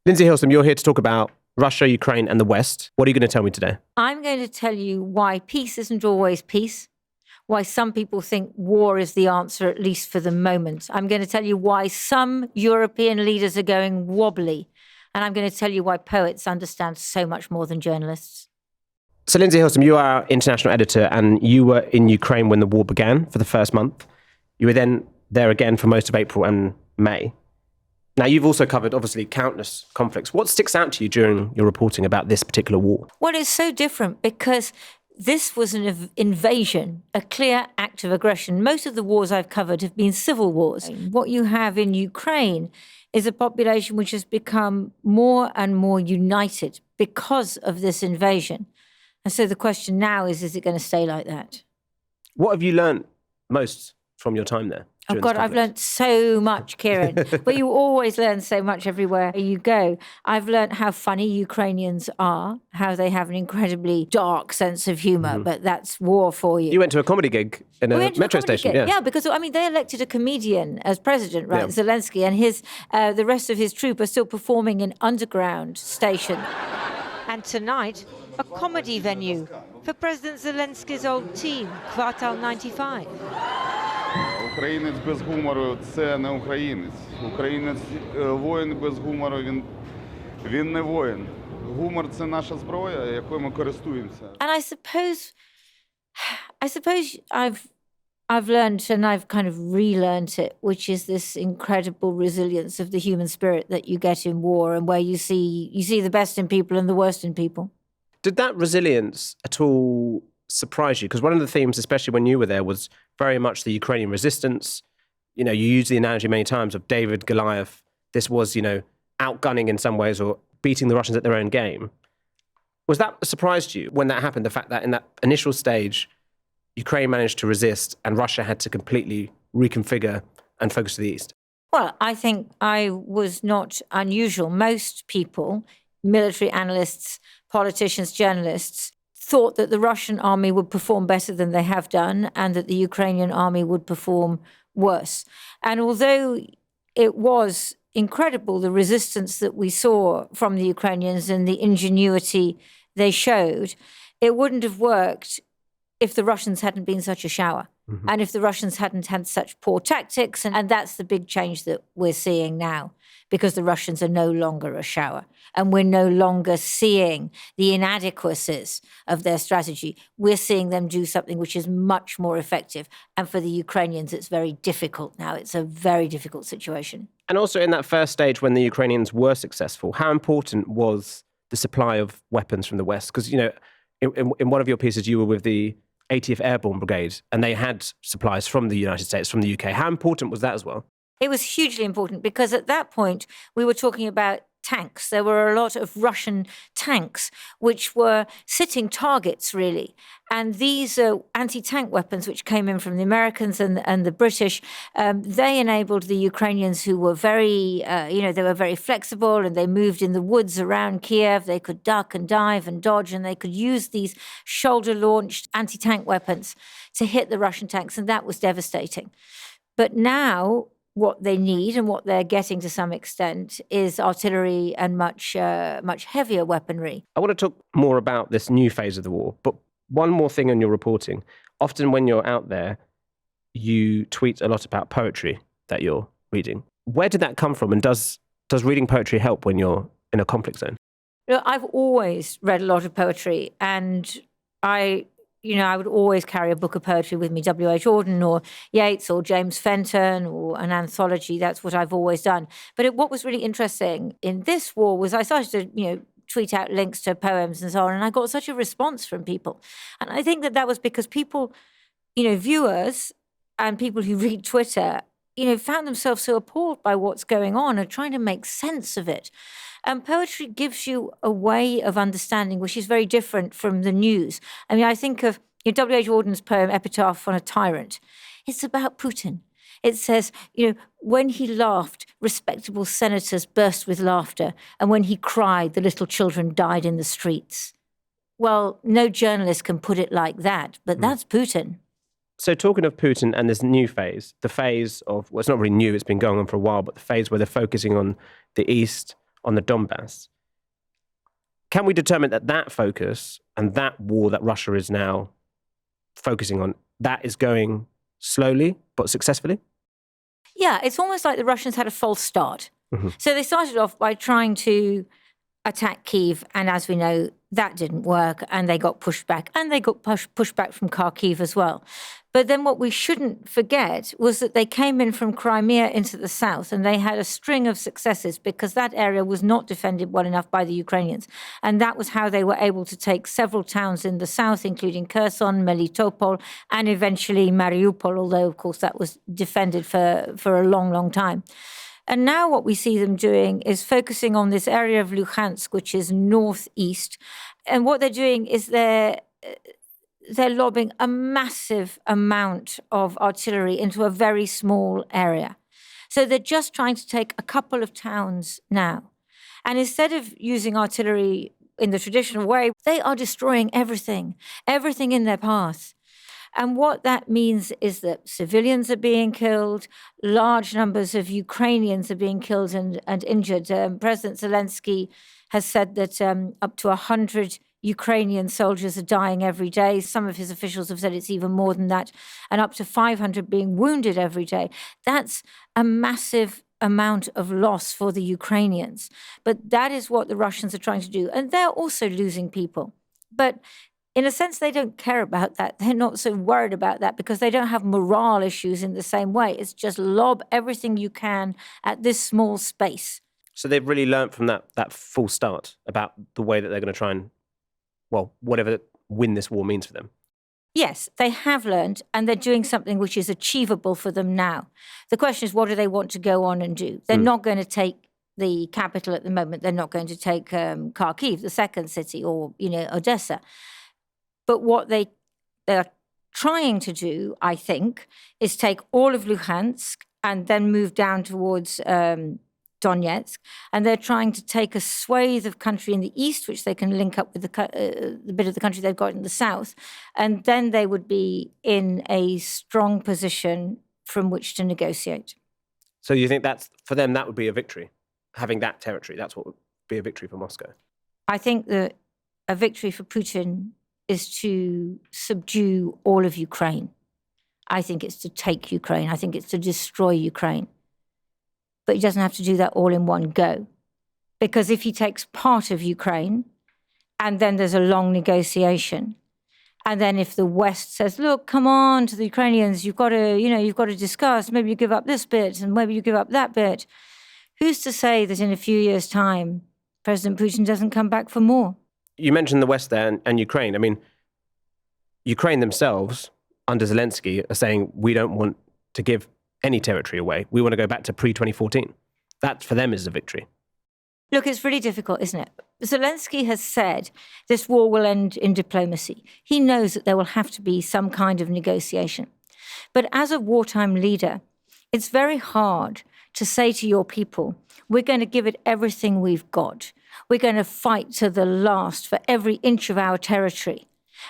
Lindsay Hilsum, you're here to talk about Russia, Ukraine, and the West. What are you going to tell me today? I'm going to tell you why peace isn't always peace, why some people think war is the answer, at least for the moment. I'm going to tell you why some European leaders are going wobbly. And I'm going to tell you why poets understand so much more than journalists. So, Lindsay Hilsum, you are our international editor, and you were in Ukraine when the war began for the first month. You were then there again for most of April and May. Now, you've also covered, obviously, countless conflicts. What sticks out to you during your reporting about this particular war? Well, it's so different because this was an invasion, a clear act of aggression. Most of the wars I've covered have been civil wars. What you have in Ukraine is a population which has become more and more united because of this invasion. And so the question now is it going to stay like that? What have you learned most from your time there? Oh, God, I've learned so much, Kieran. But you always learn so much everywhere you go. I've learned how funny Ukrainians are, how they have an incredibly dark sense of humour, but that's war for you. You went to a comedy gig in a metro station. Yeah, because, I mean, they elected a comedian as president, right, Zelensky, and the rest of his troop are still performing in underground stations. And tonight, a comedy venue for President Zelensky's old team, Kvartal 95. Українець без гумору – це не українець. Українець воїн без гумору – він не воїн. Гумор – це наша зброя, якою ми користуємося. And I suppose I've learned, and I've kind of relearned it, which is this incredible resilience of the human spirit that you get in war, and where you see the best in people and the worst in people. Did that resilience at all surprise you? Because one of the themes, especially when you were there, was very much the Ukrainian resistance. You know, you used the analogy many times of David Goliath. This was, outgunning in some ways or beating the Russians at their own game. Was that a surprise to you when that happened? The fact that in that initial stage, Ukraine managed to resist and Russia had to completely reconfigure and focus to the east? Well, I think I was not unusual. Most people, military analysts, politicians, journalists, thought that the Russian army would perform better than they have done and that the Ukrainian army would perform worse. And although it was incredible, the resistance that we saw from the Ukrainians and the ingenuity they showed, it wouldn't have worked if the Russians hadn't been such a shower. And if the Russians hadn't had such poor tactics. And that's the big change that we're seeing now, because the Russians are no longer a shower. And we're no longer seeing the inadequacies of their strategy. We're seeing them do something which is much more effective. And for the Ukrainians, it's very difficult now. It's a very difficult situation. And also in that first stage when the Ukrainians were successful, how important was the supply of weapons from the West? Because, in one of your pieces, you were with the 80th Airborne Brigade, and they had supplies from the United States, from the UK. How important was that as well? It was hugely important because at that point, we were talking about tanks. There were a lot of Russian tanks which were sitting targets, really. And these anti-tank weapons, which came in from the Americans and the British, they enabled the Ukrainians, who were very, they were very flexible, and they moved in the woods around Kyiv. They could duck and dive and dodge, and they could use these shoulder-launched anti-tank weapons to hit the Russian tanks, and that was devastating. But now, what they need and what they're getting to some extent is artillery and much heavier weaponry. I want to talk more about this new phase of the war, but one more thing on your reporting. Often when you're out there, you tweet a lot about poetry that you're reading. Where did that come from? And does reading poetry help when you're in a conflict zone? I've always read a lot of poetry, and I would always carry a book of poetry with me, W.H. Auden or Yeats or James Fenton or an anthology. That's what I've always done. But what was really interesting in this war was I started to, tweet out links to poems and so on, and I got such a response from people. And I think that was because people, viewers and people who read Twitter, found themselves so appalled by what's going on and trying to make sense of it. And poetry gives you a way of understanding which is very different from the news. I mean, I think of W.H. Auden's poem, Epitaph on a Tyrant. It's about Putin. It says, when he laughed, respectable senators burst with laughter. And when he cried, the little children died in the streets. Well, no journalist can put it like that, but that's Putin. So talking of Putin and this new phase, the phase of, well, it's not really new, it's been going on for a while, but the phase where they're focusing on the east, on the Donbass. Can we determine that that focus and that war that Russia is now focusing on, that is going slowly but successfully? Yeah, it's almost like the Russians had a false start. Mm-hmm. So they started off by trying to attack Kyiv, and as we know, that didn't work, and they got pushed back, and they got pushed back from Kharkiv as well. But then what we shouldn't forget was that they came in from Crimea into the south, and they had a string of successes because that area was not defended well enough by the Ukrainians. And that was how they were able to take several towns in the south, including Kherson, Melitopol, and eventually Mariupol, although, of course, that was defended for a long, long time. And now what we see them doing is focusing on this area of Luhansk, which is northeast. And what they're doing is they're lobbing a massive amount of artillery into a very small area. So they're just trying to take a couple of towns now. And instead of using artillery in the traditional way, they are destroying everything in their path. And what that means is that civilians are being killed, large numbers of Ukrainians are being killed and injured. President Zelensky has said that up to 100 Ukrainian soldiers are dying every day. Some of his officials have said it's even more than that, and up to 500 being wounded every day. That's a massive amount of loss for the Ukrainians. But that is what the Russians are trying to do. And they're also losing people. But in a sense, they don't care about that. They're not so worried about that because they don't have morale issues in the same way. It's just lob everything you can at this small space. So they've really learned from that full start about the way that they're going to try and, well, whatever win this war means for them. Yes, they have learned, and they're doing something which is achievable for them now. The question is, what do they want to go on and do? They're not going to take the capital at the moment. They're not going to take Kharkiv, the second city, or, Odessa. But what they're trying to do, I think, is take all of Luhansk and then move down towards Donetsk. And they're trying to take a swathe of country in the east, which they can link up with the bit of the country they've got in the south. And then they would be in a strong position from which to negotiate. So you think for them, that would be a victory? Having that territory, that's what would be a victory for Moscow? I think that a victory for Putin is to subdue all of Ukraine. I think it's to take Ukraine. I think it's to destroy Ukraine. But he doesn't have to do that all in one go. Because if he takes part of Ukraine, and then there's a long negotiation, and then if the West says, look, come on to the Ukrainians, you've got to discuss, maybe you give up this bit, and maybe you give up that bit. Who's to say that in a few years' time, President Putin doesn't come back for more? You mentioned the West there and Ukraine. I mean, Ukraine themselves, under Zelensky, are saying we don't want to give any territory away. We want to go back to pre-2014. That, for them, is a victory. Look, it's really difficult, isn't it? Zelensky has said this war will end in diplomacy. He knows that there will have to be some kind of negotiation. But as a wartime leader, it's very hard to say to your people, we're going to give it everything we've got. We're going to fight to the last for every inch of our territory.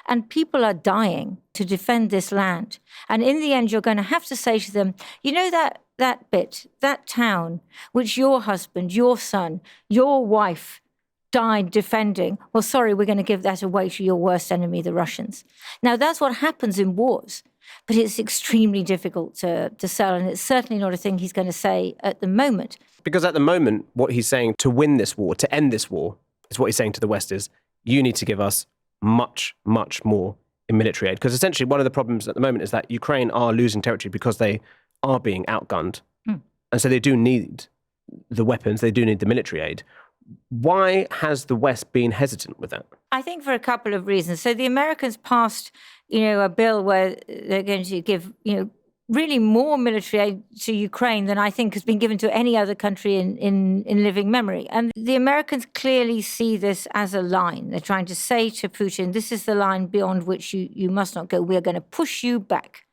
And people are dying to defend this land. And in the end, you're going to have to say to them, that bit, that town, which your husband, your son, your wife died defending, well, sorry, we're going to give that away to your worst enemy, the Russians. Now, that's what happens in wars. But it's extremely difficult to sell, and it's certainly not a thing he's going to say at the moment. Because at the moment, what he's saying to win this war, to end this war, is what he's saying to the West is, you need to give us much, much more in military aid. Because essentially one of the problems at the moment is that Ukraine are losing territory because they are being outgunned. And so they do need the weapons, they do need the military aid. Why has the West been hesitant with that? I think for a couple of reasons. So the Americans passed, a bill where they're going to give, really more military aid to Ukraine than I think has been given to any other country in living memory. And the Americans clearly see this as a line. They're trying to say to Putin, this is the line beyond which you must not go. We're going to push you back.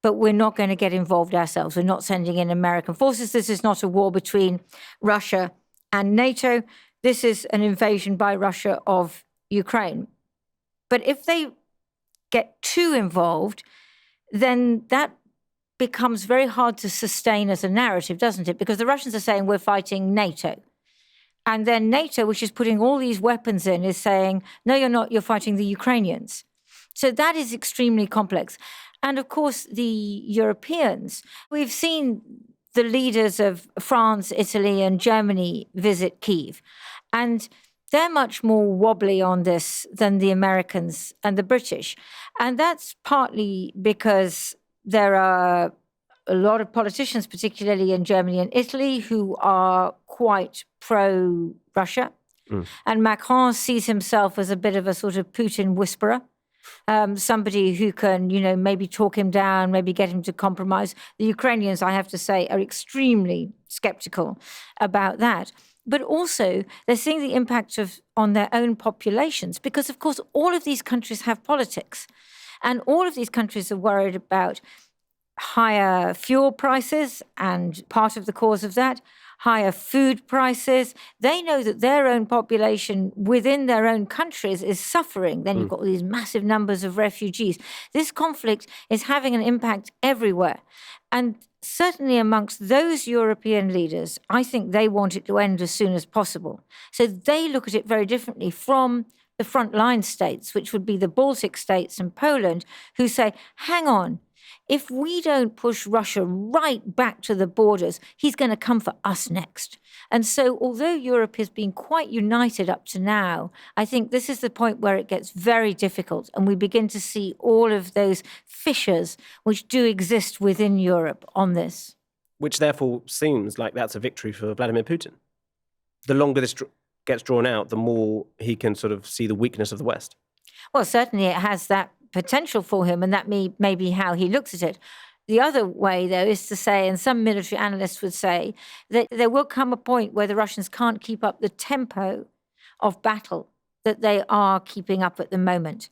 But we're not going to get involved ourselves. We're not sending in American forces. This is not a war between Russia and NATO. This is an invasion by Russia of Ukraine. But if they get too involved, then that becomes very hard to sustain as a narrative, doesn't it? Because the Russians are saying we're fighting NATO. And then NATO, which is putting all these weapons in, is saying, no, you're not, you're fighting the Ukrainians. So that is extremely complex. And of course, the Europeans, we've seen the leaders of France, Italy, and Germany visit Kyiv. And they're much more wobbly on this than the Americans and the British. And that's partly because there are a lot of politicians, particularly in Germany and Italy, who are quite pro-Russia. And Macron sees himself as a bit of a sort of Putin whisperer, somebody who can, maybe talk him down, maybe get him to compromise. The Ukrainians, I have to say, are extremely skeptical about that. But also, they're seeing the impact on their own populations because, of course, all of these countries have politics. And all of these countries are worried about higher fuel prices, and part of the cause of that, higher food prices. They know that their own population within their own countries is suffering. Then you've got these massive numbers of refugees. This conflict is having an impact everywhere. And certainly amongst those European leaders, I think they want it to end as soon as possible. So they look at it very differently from the frontline states, which would be the Baltic states and Poland, who say, hang on, if we don't push Russia right back to the borders, he's going to come for us next. And so although Europe has been quite united up to now, I think this is the point where it gets very difficult and we begin to see all of those fissures which do exist within Europe on this. Which therefore seems like that's a victory for Vladimir Putin. The longer this gets drawn out, the more he can sort of see the weakness of the West. Well, certainly it has that potential for him, and that may be how he looks at it. The other way, though, is to say, and some military analysts would say, that there will come a point where the Russians can't keep up the tempo of battle that they are keeping up at the moment.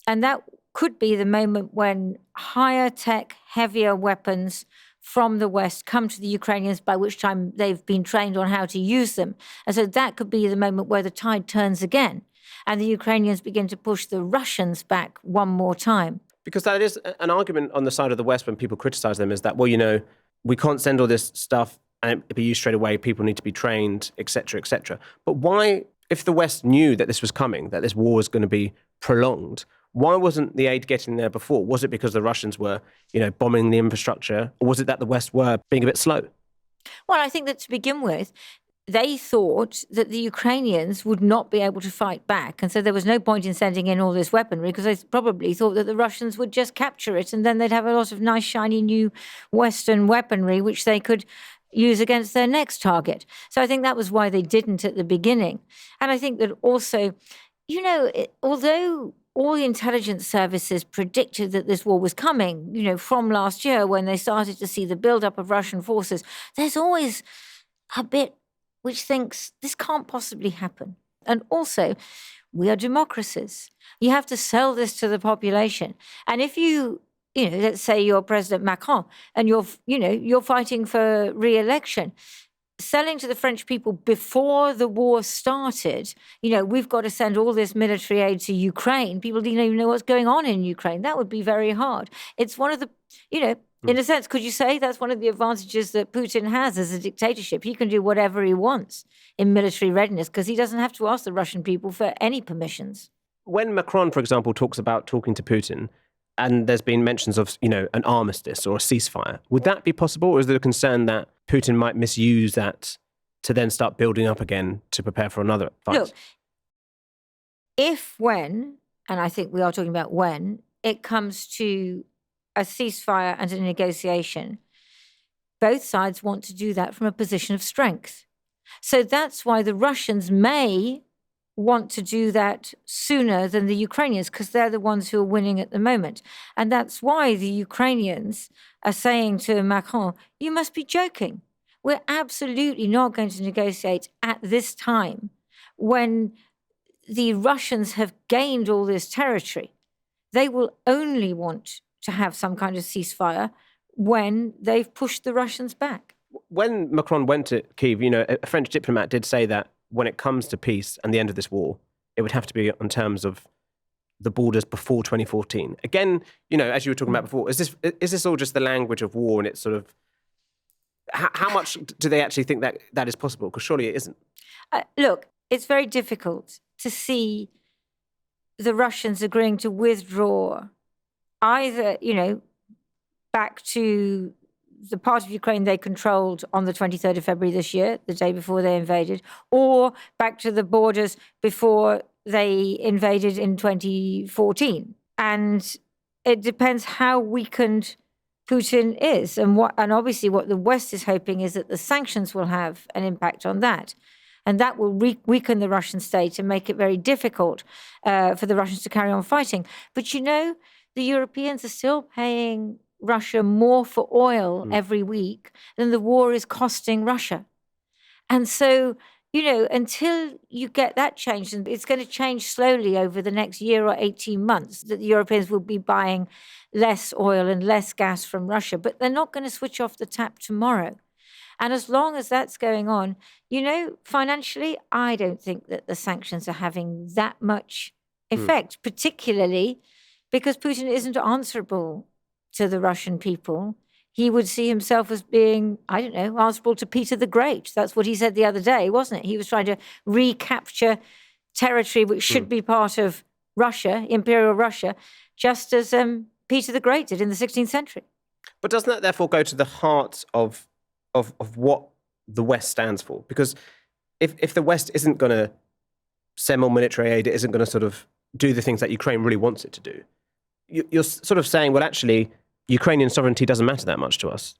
And that could be the moment when higher tech, heavier weapons from the West come to the Ukrainians, by which time they've been trained on how to use them. And so that could be the moment where the tide turns again and the Ukrainians begin to push the Russians back one more time. Because that is an argument on the side of the West when people criticize them, is that, well, we can't send all this stuff and it be used straight away, people need to be trained, et cetera, et cetera. But why, if the West knew that this was coming, that this war was going to be prolonged, why wasn't the aid getting there before? Was it because the Russians were, bombing the infrastructure, or was it that the West were being a bit slow? Well, I think that to begin with, they thought that the Ukrainians would not be able to fight back. And so there was no point in sending in all this weaponry because they probably thought that the Russians would just capture it and then they'd have a lot of nice, shiny new Western weaponry which they could use against their next target. So I think that was why they didn't at the beginning. And I think that also, although all the intelligence services predicted that this war was coming, from last year when they started to see the buildup of Russian forces, there's always a bit which thinks this can't possibly happen. And also, we are democracies. You have to sell this to the population. And if let's say you're President Macron and you're fighting for re-election, selling to the French people before the war started, we've got to send all this military aid to Ukraine. People didn't even know what's going on in Ukraine. That would be very hard. It's one of the, in a sense, could you say that's one of the advantages that Putin has as a dictatorship? He can do whatever he wants in military readiness because he doesn't have to ask the Russian people for any permissions. When Macron, for example, talks about talking to Putin, and there's been mentions of, an armistice or a ceasefire, would that be possible? Or is there a concern that Putin might misuse that to then start building up again to prepare for another fight? Look, when, and I think we are talking about when, it comes to a ceasefire and a negotiation, both sides want to do that from a position of strength. So that's why the Russians may want to do that sooner than the Ukrainians, because they're the ones who are winning at the moment. And that's why the Ukrainians are saying to Macron, you must be joking. We're absolutely not going to negotiate at this time when the Russians have gained all this territory. They will only want to have some kind of ceasefire when they've pushed the Russians back. When Macron went to Kyiv, a French diplomat did say that when it comes to peace and the end of this war, it would have to be on terms of the borders before 2014. Again, as you were talking about before, is this all just the language of war, and it's sort of how much do they actually think that is possible? Because surely it isn't. Look, it's very difficult to see the Russians agreeing to withdraw either, back to the part of Ukraine they controlled on the 23rd of February this year, the day before they invaded, or back to the borders before they invaded in 2014. And it depends how weakened Putin is. And obviously what the West is hoping is that the sanctions will have an impact on that. And that will weaken the Russian state and make it very difficult for the Russians to carry on fighting. But the Europeans are still paying Russia more for oil every week than the war is costing Russia. And so, until you get that changed, and it's going to change slowly over the next year or 18 months, that the Europeans will be buying less oil and less gas from Russia, but they're not going to switch off the tap tomorrow. And as long as that's going on, financially, I don't think that the sanctions are having that much effect, particularly because Putin isn't answerable to the Russian people. He would see himself as being, answerable to Peter the Great. That's what he said the other day, wasn't it? He was trying to recapture territory which should be part of Russia, Imperial Russia, just as Peter the Great did in the 16th century. But doesn't that therefore go to the heart of what the West stands for? Because if the West isn't going to send more military aid, it isn't going to sort of do the things that Ukraine really wants it to do, you're sort of saying, well, actually, Ukrainian sovereignty doesn't matter that much to us.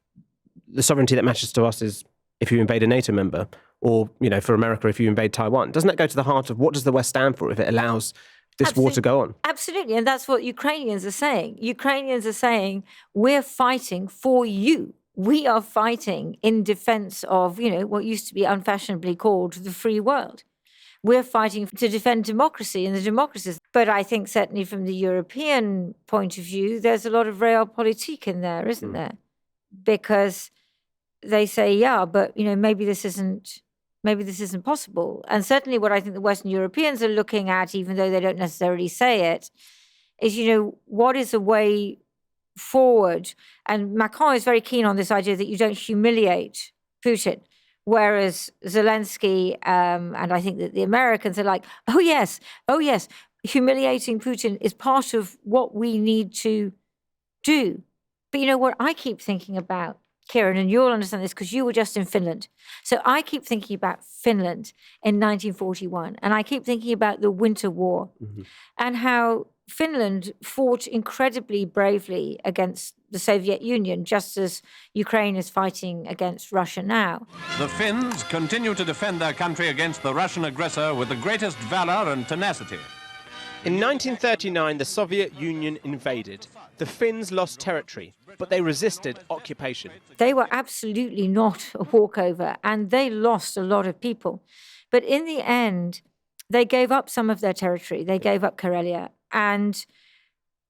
The sovereignty that matters to us is if you invade a NATO member, or, for America, if you invade Taiwan. Doesn't that go to the heart of what does the West stand for if it allows this war to go on? Absolutely. And that's what Ukrainians are saying. Ukrainians are saying, we're fighting for you. We are fighting in defense of, what used to be unfashionably called the free world. We're fighting to defend democracy and the democracies. But I think certainly from the European point of view, there's a lot of realpolitik in there, isn't there? Because they say, but, maybe this isn't possible. And certainly what I think the Western Europeans are looking at, even though they don't necessarily say it, is, what is a way forward? And Macron is very keen on this idea that you don't humiliate Putin. Whereas Zelensky, and I think that the Americans are like, oh yes, humiliating Putin is part of what we need to do. But what I keep thinking about, Kieran, and you'll understand this because you were just in Finland. So I keep thinking about Finland in 1941, and I keep thinking about the Winter War and how Finland fought incredibly bravely against the Soviet Union, just as Ukraine is fighting against Russia now. The Finns continue to defend their country against the Russian aggressor with the greatest valor and tenacity. In 1939, the Soviet Union invaded. The Finns lost territory, but they resisted occupation. They were absolutely not a walkover, and they lost a lot of people. But in the end, they gave up some of their territory. They gave up Karelia, and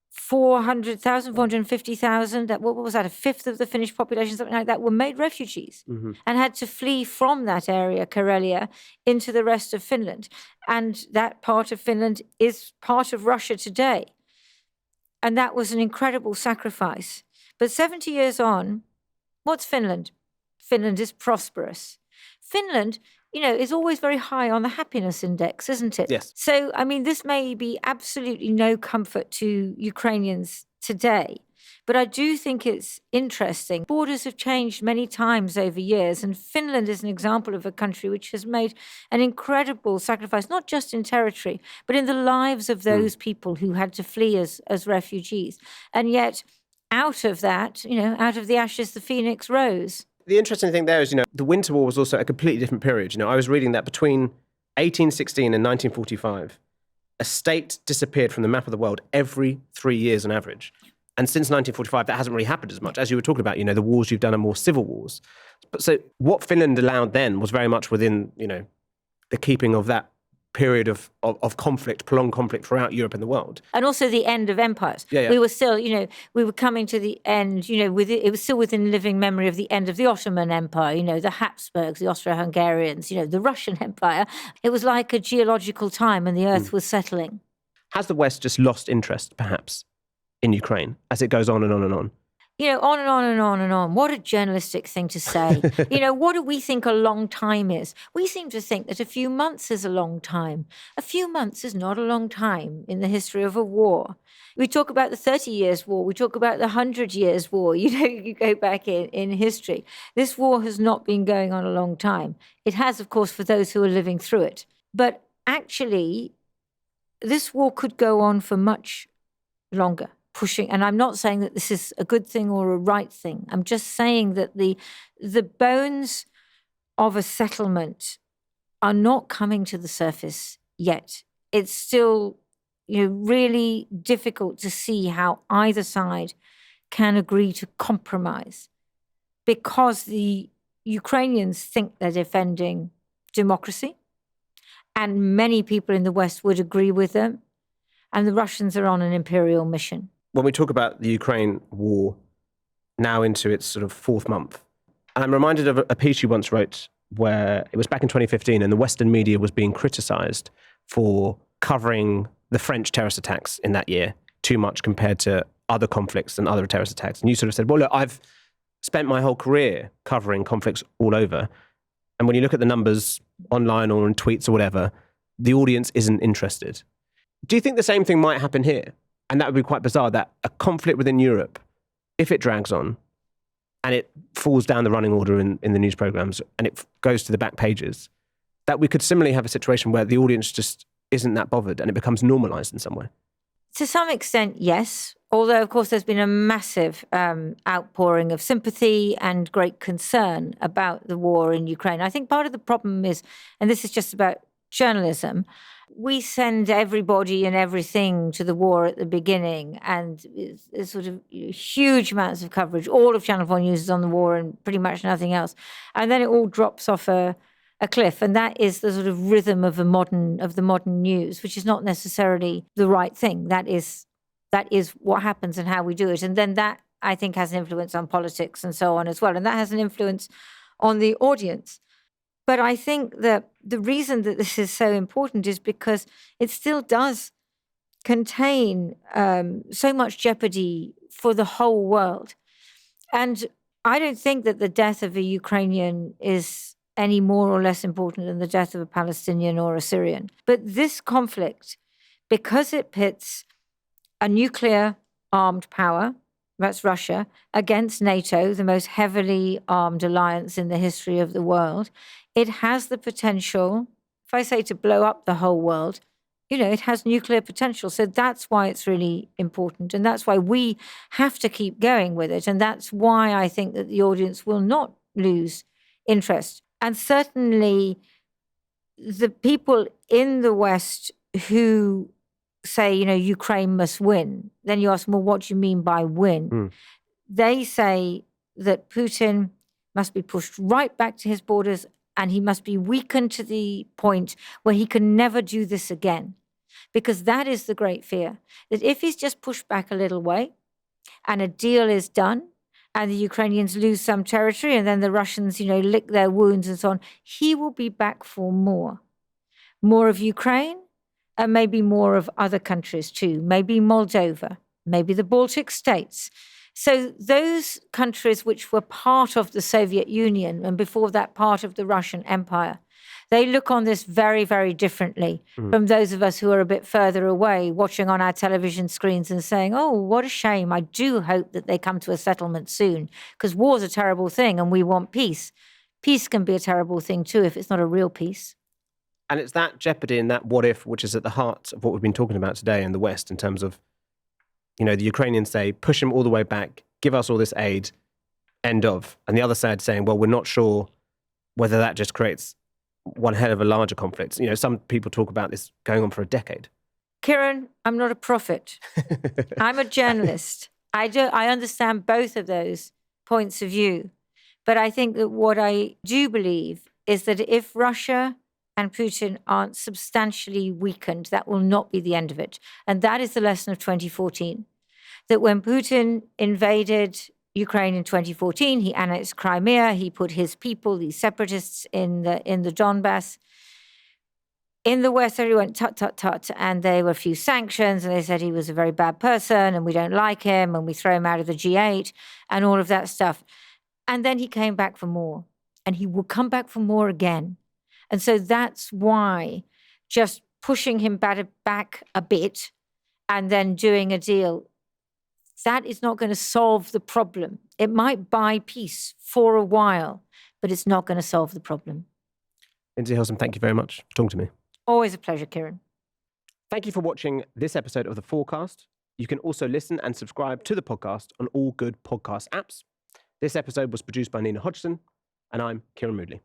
400,000, 450,000, what was that, a fifth of the Finnish population, something like that, were made refugees and had to flee from that area, Karelia, into the rest of Finland. And that part of Finland is part of Russia today. And that was an incredible sacrifice. But 70 years on, what's Finland? Finland is prosperous. Finland, is always very high on the happiness index, isn't it? Yes. So, this may be absolutely no comfort to Ukrainians today, but I do think it's interesting. Borders have changed many times over years, and Finland is an example of a country which has made an incredible sacrifice, not just in territory, but in the lives of those people who had to flee as refugees. And yet, out of that, out of the ashes, the phoenix rose. The interesting thing there is, the Winter War was also a completely different period. I was reading that between 1816 and 1945, a state disappeared from the map of the world every 3 years on average. And since 1945, that hasn't really happened as much. As you were talking about, the wars you've done are more civil wars. But so what Finland allowed then was very much within, the keeping of that period of conflict, prolonged conflict throughout Europe and the world. And also the end of empires. Yeah. We were still, we were coming to the end, it was still within living memory of the end of the Ottoman Empire, the Habsburgs, the Austro-Hungarians, the Russian Empire. It was like a geological time and the earth was settling. Has the West just lost interest, perhaps, in Ukraine as it goes on and on and on? On and on and on and on. What a journalistic thing to say. What do we think a long time is? We seem to think that a few months is a long time. A few months is not a long time in the history of a war. We talk about the 30 Years' War. We talk about the 100 Years' War. You go back in history. This war has not been going on a long time. It has, of course, for those who are living through it. But actually, this war could go on for much longer. Pushing, and I'm not saying that this is a good thing or a right thing. I'm just saying that the bones of a settlement are not coming to the surface yet. It's still, really difficult to see how either side can agree to compromise, because the Ukrainians think they're defending democracy, and many people in the West would agree with them, and the Russians are on an imperial mission. When we talk about the Ukraine war now into its sort of fourth month, and I'm reminded of a piece you once wrote where it was back in 2015 and the Western media was being criticized for covering the French terrorist attacks in that year too much compared to other conflicts and other terrorist attacks. And you sort of said, well, look, I've spent my whole career covering conflicts all over. And when you look at the numbers online or in tweets or whatever, the audience isn't interested. Do you think the same thing might happen here? And that would be quite bizarre, that a conflict within Europe, if it drags on and it falls down the running order in the news programs and it goes to the back pages, that we could similarly have a situation where the audience just isn't that bothered and it becomes normalized in some way. To some extent, yes. Although, of course, there's been a massive outpouring of sympathy and great concern about the war in Ukraine. I think part of the problem is, and this is just about journalism, we send everybody and everything to the war at the beginning, and it's sort of huge amounts of coverage. All of Channel 4 News is on the war and pretty much nothing else. And then it all drops off a cliff. And that is the sort of rhythm of the modern news, which is not necessarily the right thing. That is what happens and how we do it. And then that, I think, has an influence on politics and so on as well. And that has an influence on the audience. But I think that the reason that this is so important is because it still does contain so much jeopardy for the whole world. And I don't think that the death of a Ukrainian is any more or less important than the death of a Palestinian or a Syrian. But this conflict, because it pits a nuclear armed power, that's Russia, against NATO, the most heavily armed alliance in the history of the world, it has the potential, if I say to blow up the whole world, it has nuclear potential. So that's why it's really important. And that's why we have to keep going with it. And that's why I think that the audience will not lose interest. And certainly the people in the West who say, Ukraine must win, then you ask them, well, what do you mean by win? They say that Putin must be pushed right back to his borders and he must be weakened to the point where he can never do this again. Because that is the great fear, that if he's just pushed back a little way and a deal is done, and the Ukrainians lose some territory, and then the Russians, lick their wounds and so on, he will be back for more. More of Ukraine, and maybe more of other countries too, maybe Moldova, maybe the Baltic states. So those countries which were part of the Soviet Union, and before that part of the Russian Empire, they look on this very, very differently from those of us who are a bit further away, watching on our television screens and saying, oh, what a shame. I do hope that they come to a settlement soon, because war's a terrible thing and we want peace. Peace can be a terrible thing too if it's not a real peace. And it's that jeopardy and that what if, which is at the heart of what we've been talking about today in the West, in terms of, the Ukrainians say, push them all the way back, give us all this aid, end of. And the other side saying, well, we're not sure whether that just creates one hell of a larger conflict. Some people talk about this going on for a decade. Kieran, I'm not a prophet. I'm a journalist. I understand both of those points of view. But I think that what I do believe is that if Russia and Putin aren't substantially weakened, that will not be the end of it. And that is the lesson of 2014. That when Putin invaded Ukraine in 2014, he annexed Crimea, he put his people, these separatists in the Donbass. in the West, everyone went tut, tut, tut. And there were a few sanctions, and they said he was a very bad person, and we don't like him, and we throw him out of the G8, and all of that stuff. And then he came back for more, and he will come back for more again. And so that's why just pushing him back a bit and then doing a deal, that is not going to solve the problem. It might buy peace for a while, but it's not going to solve the problem. Lindsay Hilsum, thank you very much for talking to me. Always a pleasure, Kieran. Thank you for watching this episode of The Forecast. You can also listen and subscribe to the podcast on all good podcast apps. This episode was produced by Nina Hodgson, and I'm Kieran Moodley.